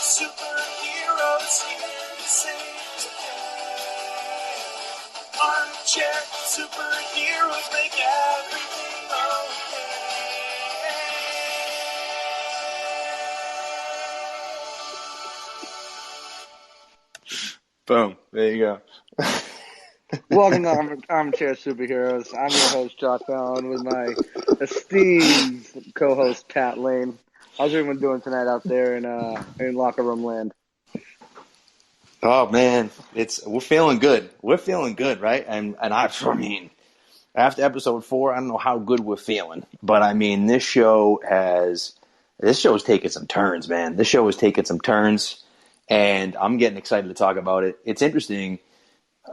Superheroes here to save the day. Armchair superheroes make everything okay. Boom. There you go. Welcome to Armchair Superheroes. I'm your host, Josh Allen, with my esteemed co-host, Pat Lane. How's everyone doing tonight out there in locker room land? Oh man, we're feeling good. We're feeling good, right? And I mean, after episode 4, I don't know how good we're feeling, but I mean, this show is taking some turns, man. This show is taking some turns, and I'm getting excited to talk about it. It's interesting.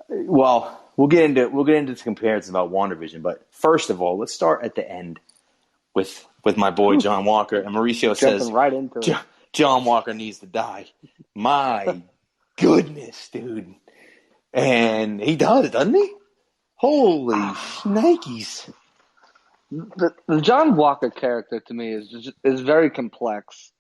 Well, we'll get into the comparisons about WandaVision, but first of all, let's start at the end with my boy John Walker. And Mauricio says, right into it. John Walker needs to die. My goodness, dude. And he does, doesn't he? Holy shnikes. The John Walker character to me is very complex.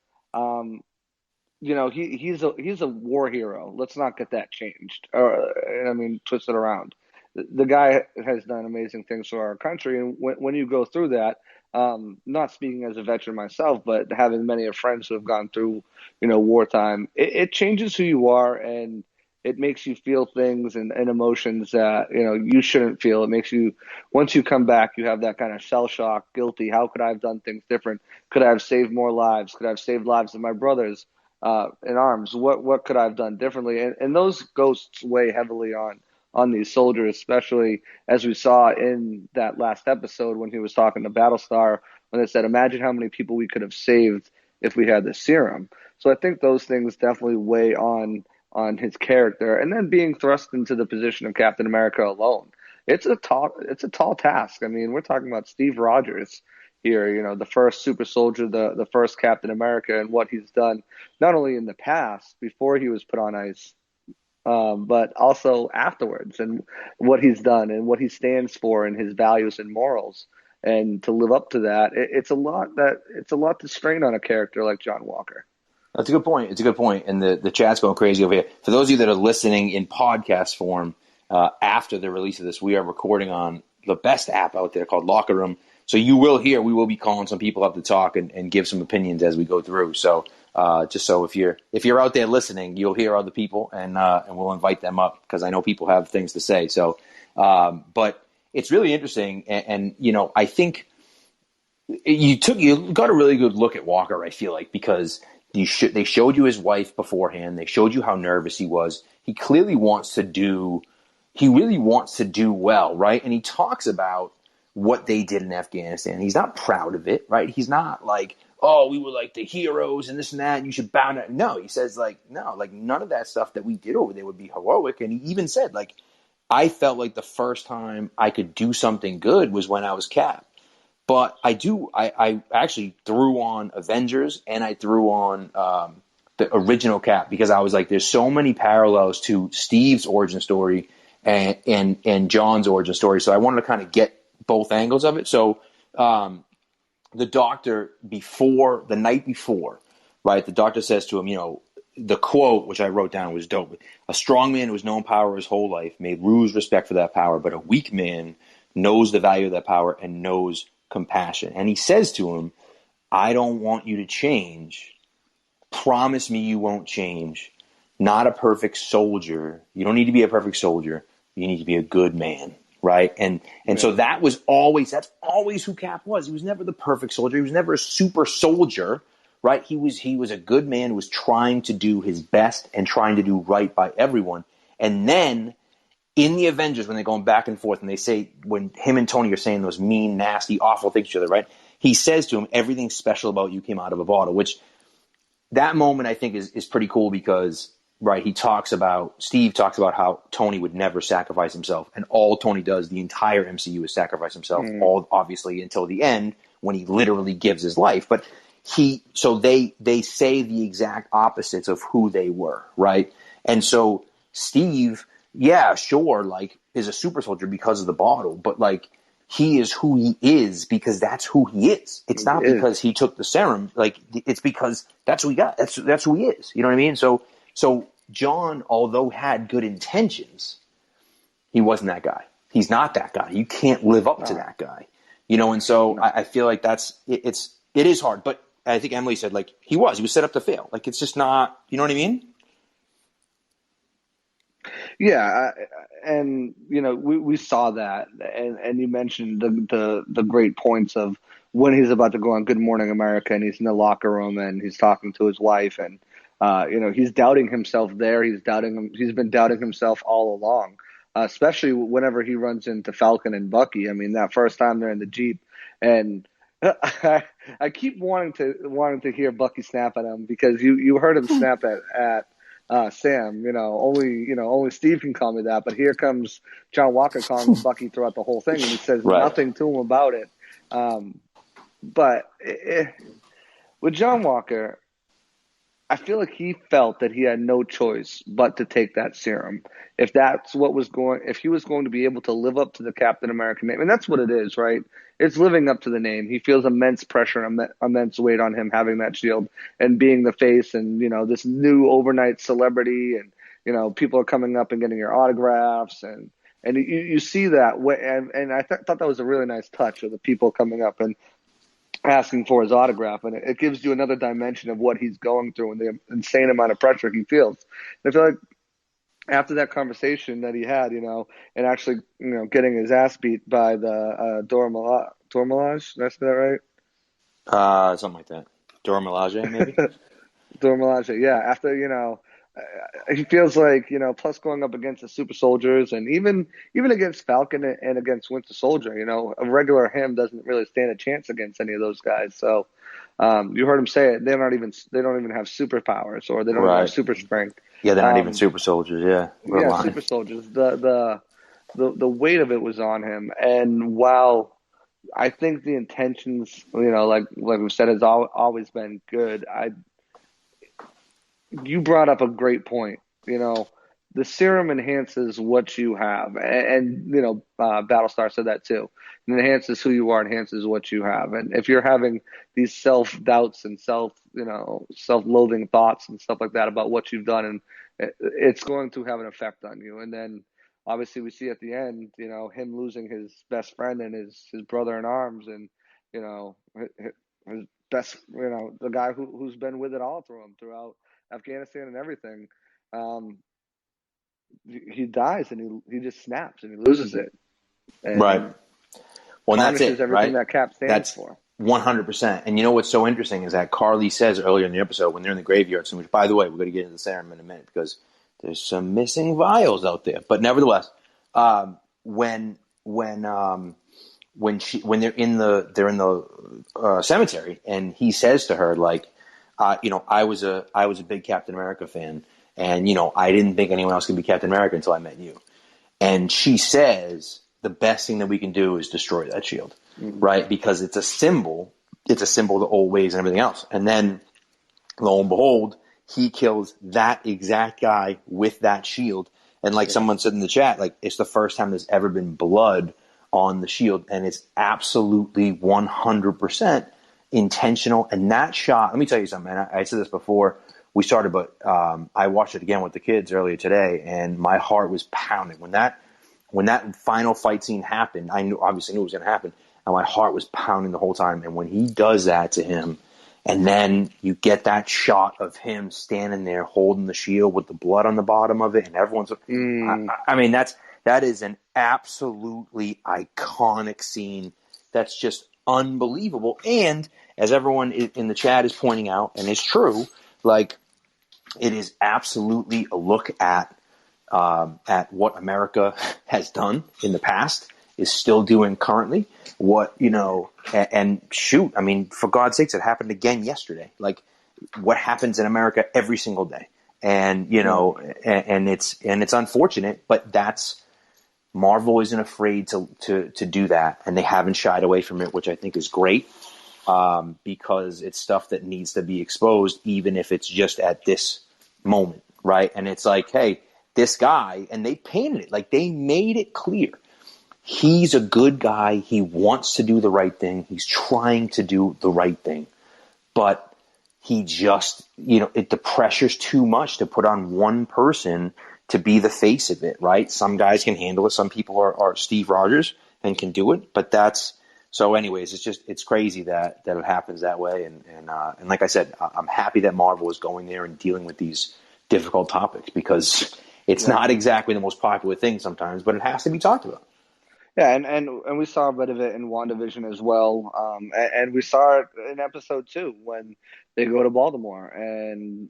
He's a war hero. Let's not get that changed. Twist it around. The guy has done amazing things for our country, and when you go through that, not speaking as a veteran myself, but having many friends who have gone through, wartime, it changes who you are, and it makes you feel things and emotions that you shouldn't feel. It makes you, once you come back, you have that kind of shell shock, guilty. How could I have done things different? Could I have saved more lives? Could I have saved lives of my brothers? In arms, what could I have done differently? And those ghosts weigh heavily on these soldiers, especially as we saw in that last episode when he was talking to Battlestar, when they said, imagine how many people we could have saved if we had the serum. So I think those things definitely weigh on his character. And then being thrust into the position of Captain America alone, it's a tall task. I mean, we're talking about Steve Rogers here, the first super soldier, the first Captain America, and what he's done, not only in the past, before he was put on ice, but also afterwards, and what he's done and what he stands for and his values and morals. And to live up to that, it's a lot to strain on a character like John Walker. That's a good point. It's a good point. And the chat's going crazy over here. For those of you that are listening in podcast form, after the release of this, we are recording on the best app out there called Locker Room. So we will be calling some people up to talk and give some opinions as we go through. So just so if you're out there listening, you'll hear other people and we'll invite them up because I know people have things to say. So, but it's really interesting. And I think you got a really good look at Walker, I feel like, because they showed you his wife beforehand. They showed you how nervous he was. He clearly really wants to do well, right? And he talks about what they did in Afghanistan. He's not proud of it, right? He's not like, oh, we were like the heroes and this and that, and you should bow down. No, he says none of that stuff that we did over there would be heroic. And he even said, I felt like the first time I could do something good was when I was Cap. But I actually threw on Avengers and I threw on the original Cap because I was like, there's so many parallels to Steve's origin story and John's origin story. So I wanted to kind of get both angles of it. So the doctor the night before, right, the doctor says to him, the quote, which I wrote down was dope. A strong man who has known power his whole life may lose respect for that power, but a weak man knows the value of that power and knows compassion. And he says to him, I don't want you to change. Promise me you won't change. Not a perfect soldier. You don't need to be a perfect soldier. You need to be a good man. Right. And so that's always who Cap was. He was never the perfect soldier. He was never a super soldier. Right. He was a good man who was trying to do his best and trying to do right by everyone. And then in the Avengers, when they're going back and forth and they say, when him and Tony are saying those mean, nasty, awful things to each other, right, he says to him, everything special about you came out of a bottle, which that moment I think is pretty cool because, right, Steve talks about how Tony would never sacrifice himself, and all Tony does, the entire MCU, is sacrifice himself, all obviously until the end when he literally gives his life. But they say the exact opposites of who they were, right? And so Steve, yeah, sure, is a super soldier because of the bottle, but he is who he is because that's who he is. It's not because he took the serum. Like, it's because that's who he got. That's who he is. You know what I mean? So John, although had good intentions, he wasn't that guy. He's not that guy. You can't live up to that guy. You know, and so I feel like it is hard. But I think Emily said, like, he was set up to fail. Like, it's just not, you know what I mean? Yeah, and you know we saw that, and you mentioned the great points of when he's about to go on Good Morning America and he's in the locker room and he's talking to his wife and you know he's doubting himself there. He's been doubting himself all along, especially whenever he runs into Falcon and Bucky. I mean that first time they're in the Jeep and. I keep wanting to hear Bucky snap at him because you heard him snap at Sam, only Steve can call me that. But here comes John Walker calling him Bucky throughout the whole thing, and he says nothing to him about it. But with John Walker, I feel like he felt that he had no choice but to take that serum. If he was going to be able to live up to the Captain America name, and that's what it is, right? It's living up to the name. He feels immense pressure and immense weight on him having that shield and being the face and, this new overnight celebrity and, people are coming up and getting your autographs and you see that and I thought that was a really nice touch of the people coming up and asking for his autograph, and it gives you another dimension of what he's going through and the insane amount of pressure he feels. And I feel like after that conversation that he had, and actually, getting his ass beat by the Dora Milaje, did I say that right? Something like that. Dora Milaje, maybe? Dora Milaje, yeah. After, he feels like, plus going up against the super soldiers and even against Falcon and against Winter Soldier, a regular him doesn't really stand a chance against any of those guys. So you heard him say it. They don't even have superpowers or they don't even have super strength. Yeah, they're not even super soldiers. Yeah, yeah, super soldiers. The weight of it was on him, and while I think the intentions, like we've said, has always been good. You brought up a great point. The serum enhances what you have, and Battlestar said that too. It enhances who you are, enhances what you have. And if you're having these self doubts and self-loathing thoughts and stuff like that about what you've done, and it's going to have an effect on you. And then obviously we see at the end, him losing his best friend and his brother in arms, and his best, the guy who's been with it all throughout Afghanistan and everything. He dies and he just snaps and he loses it. And right. Well, that's it. Everything right? that Cap stands for. 100%. And what's so interesting is that Carly says earlier in the episode when they're in the graveyard, which, by the way, we're going to get into the serum in a minute because there's some missing vials out there. But nevertheless, when they're in the cemetery and he says to her, like, I was a big Captain America fan, and I didn't think anyone else could be Captain America until I met you. And she says the best thing that we can do is destroy that shield, right? Because it's a symbol. It's a symbol of the old ways and everything else. And then, lo and behold, he kills that exact guy with that shield. And like someone said in the chat, like it's the first time there's ever been blood on the shield, and it's absolutely 100% intentional. And that shot, let me tell you something, man. I said this before we started, but I watched it again with the kids earlier today, and my heart was pounding when that final fight scene happened. Obviously knew it was going to happen, and my heart was pounding the whole time. And when he does that to him, and then you get that shot of him standing there holding the shield with the blood on the bottom of it, and everyone's, I mean, that is an absolutely iconic scene. That's just unbelievable. And as everyone in the chat is pointing out, and it's true, like it is absolutely a look at what America has done in the past, is still doing currently, and shoot, I mean, for God's sakes, it happened again yesterday. Like what happens in America every single day. And, and it's unfortunate, but that's, Marvel isn't afraid to do that, and they haven't shied away from it, which I think is great, because it's stuff that needs to be exposed, even if it's just at this moment, right? And it's like, hey, this guy, and they painted it, like they made it clear he's a good guy. He wants to do the right thing. He's trying to do the right thing. But he just, the pressure's too much to put on one person to be the face of it, right? Some guys can handle it. Some people are Steve Rogers and can do it. But so anyways, it's crazy that it happens that way. And like I said, I'm happy that Marvel is going there and dealing with these difficult topics, because it's not exactly the most popular thing sometimes, but it has to be talked about. Yeah, and we saw a bit of it in WandaVision as well. And we saw it in episode 2 when they go to Baltimore, and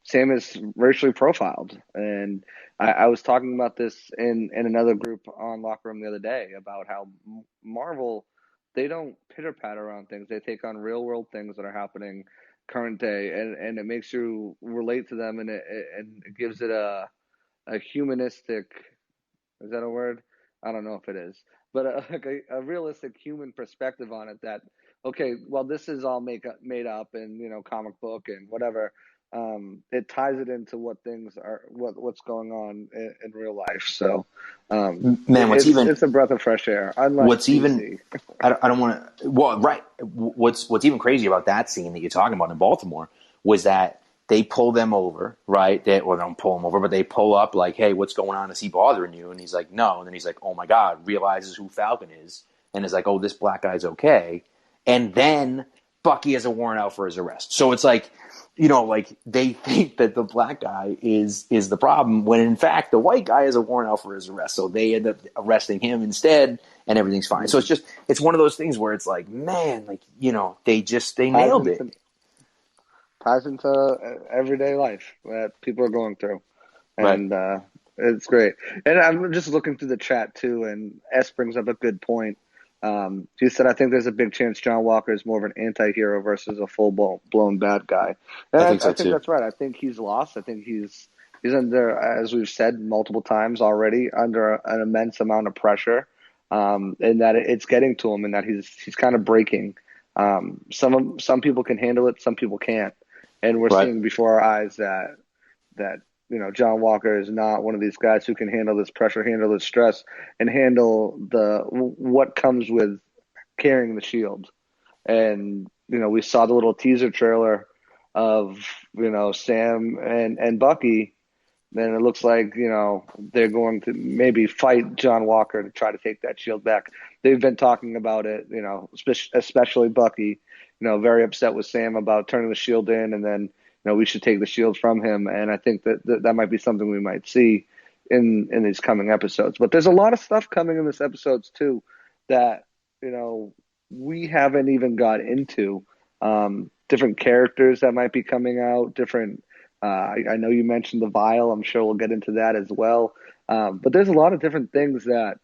Sam is racially profiled. And I was talking about this in another group on Locker Room the other day about how Marvel, they don't pitter patter on things. They take on real world things that are happening current day, and it makes you relate to them, and it gives it a humanistic. Is that a word? I don't know if it is, but a realistic human perspective on it. That okay, well, this is all made up, and comic book and whatever. It ties it into what things are, what's going on in real life. So, Man, it's a breath of fresh air. Unlike what's even DC. I don't want to. Well, right. What's even crazy about that scene that you're talking about in Baltimore was that they pull them over, right? They don't pull them over, but they pull up like, "Hey, what's going on? Is he bothering you?" And he's like, "No." And then he's like, "Oh my God!" Realizes who Falcon is, and is like, "Oh, this black guy's okay." And then Bucky has a warrant out for his arrest. So it's like, like they think that the black guy is the problem, when in fact the white guy has a warrant out for his arrest. So they end up arresting him instead, and everything's fine. So it's one of those things where it's like, man, like they nailed it. Ties into everyday life that people are going through, and it's great. And I'm just looking through the chat too, and S brings up a good point. He said, "I think there's a big chance John Walker is more of an anti-hero versus a full-blown bad guy." And I think so I think too. that's right. I think he's lost. I think he's under, as we've said multiple times already, under an immense amount of pressure, and that it's getting to him, and that he's kind of breaking. Some people can handle it, some people can't. And we're seeing before our eyes that John Walker is not one of these guys who can handle this pressure, handle this stress, and handle what comes with carrying the shield. And we saw the little teaser trailer of Sam and Bucky, and it looks like they're going to maybe fight John Walker to try to take that shield back. They've been talking about it, especially Bucky. Very upset with Sam about turning the shield in, and then we should take the shield from him. And I think that might be something we might see in these coming episodes. But there's a lot of stuff coming in this episodes too that we haven't even got into. Different characters that might be coming out. Different. I know you mentioned the vial. I'm sure we'll get into that as well. But there's a lot of different things that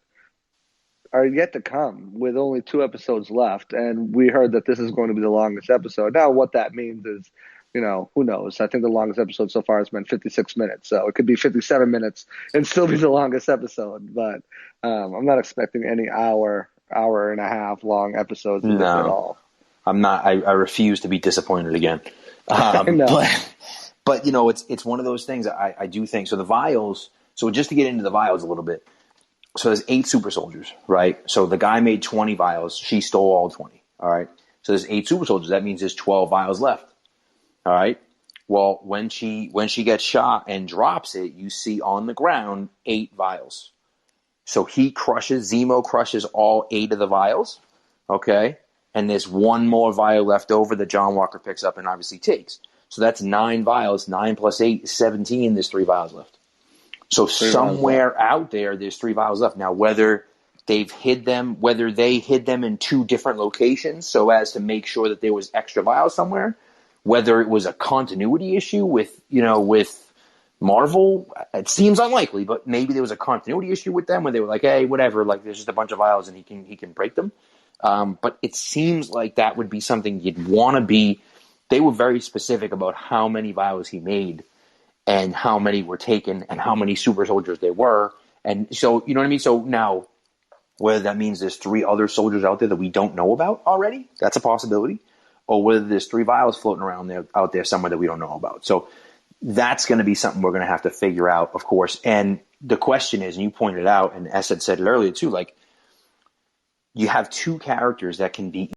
are yet to come, with only 2 episodes left. And we heard that this is going to be the longest episode. Now, what that means is, who knows? I think the longest episode so far has been 56 minutes. So it could be 57 minutes and still be the longest episode. But I'm not expecting any hour and a half long episodes of this at all. I'm not. I refuse to be disappointed again. No. But it's one of those things. I do think so. The vials. So just to get into the vials a little bit. So there's 8 super soldiers, right? So the guy made 20 vials. She stole all 20. All right. So there's 8 super soldiers. That means there's 12 vials left. All right. Well, when she gets shot and drops it, you see on the ground 8 vials. So Zemo crushes all 8 of the vials. Okay. And there's 1 more vial left over that John Walker picks up and obviously takes. So that's 9 vials. 9 plus 8 is 17. There's 3 vials left. So somewhere out there's 3 vials left. Now, whether they hid them in 2 different locations so as to make sure that there was extra vials somewhere, whether it was a continuity issue with Marvel, it seems unlikely, but maybe there was a continuity issue with them where they were like, hey, whatever, like there's just a bunch of vials and he can break them. But it seems like that would be something you'd want to be. They were very specific about how many vials he made and how many were taken and how many super soldiers there were. And so, you know what I mean? So now, whether that means there's 3 other soldiers out there that we don't know about already, that's a possibility. Or whether there's 3 vials floating around out there somewhere that we don't know about. So that's going to be something we're going to have to figure out, of course. And the question is, and you pointed it out, and S had said it earlier too, like you have two characters that can be